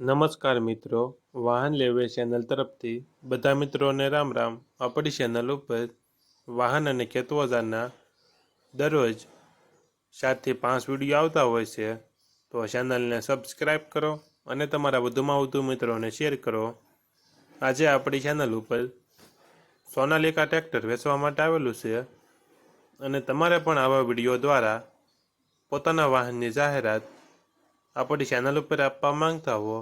નમસ્કાર મિત્રો, વાહન લેવે ચેનલ તરફથી બધા મિત્રોને રામ રામ। આપણી ચેનલ ઉપર વાહન અને ખેતઓજારના દરરોજ 7 થી 5 વિડીયો આવતા હોય છે, તો ચેનલને સબસ્ક્રાઈબ કરો અને તમારા વધુમાં વધુ મિત્રોને શેર કરો। આજે આપણી ચેનલ ઉપર સોનાલિકા ટ્રેક્ટર વેચવા માટે આવેલું છે અને તમારે પણ આવા વિડીયો દ્વારા પોતાના વાહનની જાહેરાત આપણી ચેનલ ઉપર આપવા માંગતા હો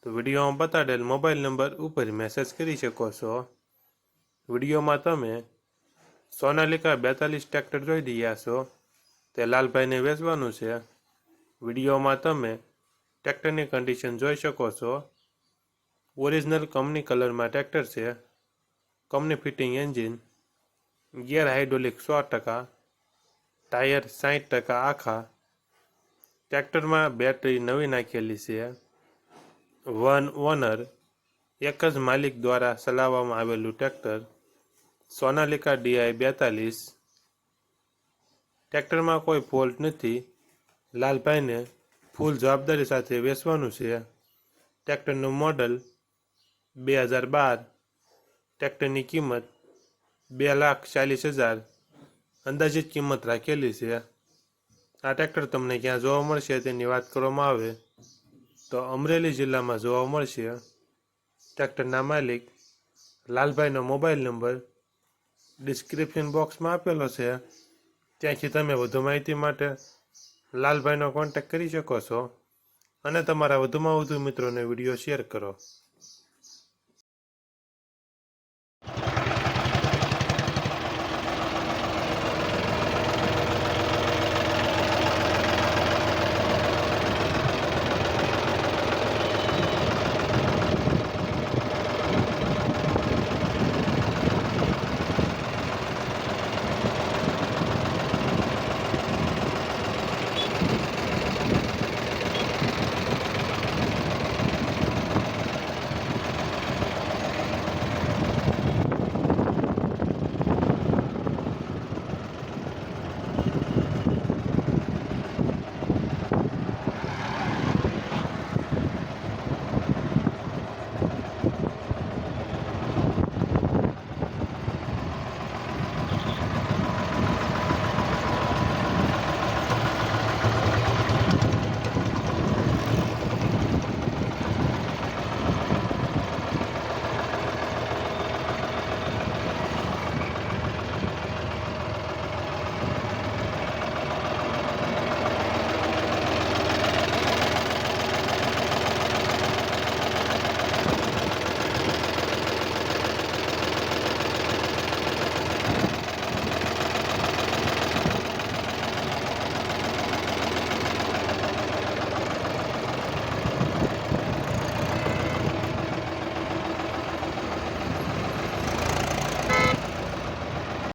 તો વિડીયોમાં બતાડેલ મોબાઈલ નંબર ઉપર મેસેજ કરી શકો છો। વિડીયોમાં તમે સોનાલિકા 42 ટ્રેક્ટર જોઈ રહ્યા છો, તે લાલભાઈને વેચવાનું છે। વિડીયોમાં તમે ટ્રેક્ટરની કન્ડિશન જોઈ શકો છો। ઓરિજિનલ કંપની કલરમાં ટ્રેક્ટર છે, company fitting engine, gear hydraulic 100%, tyre 60% આખા। ટ્રેક્ટરમાં બેટરી નવી નાખેલી છે। વન ઓનર, એક જ માલિક દ્વારા ચલાવવામાં આવેલું ટ્રેક્ટર સોનાલિકા DI 42। ટ્રેક્ટરમાં કોઈ ફોલ્ટ નથી, લાલભાઈને ફૂલ જવાબદારી સાથે વેચવાનું છે। ટ્રેક્ટરનું મોડલ 2012, ટ્રેક્ટરની કિંમત 2,40,000 અંદાજિત કિંમત રાખેલી છે। આ ટ્રેક્ટર તમને ક્યાં જોવા મળશે તેની વાત કરવામાં આવે તો અમરેલી જિલ્લામાં જોવા મળશે। ટ્રેક્ટરના માલિક લાલભાઈનો મોબાઈલ નંબર ડિસ્ક્રિપ્શન બોક્સમાં આપેલો છે, ત્યાંથી તમે વધુ માહિતી માટે લાલભાઈનો કોન્ટેક્ટ કરી શકો છો અને તમારા વધુમાં વધુ મિત્રોને વિડીયો શેર કરો।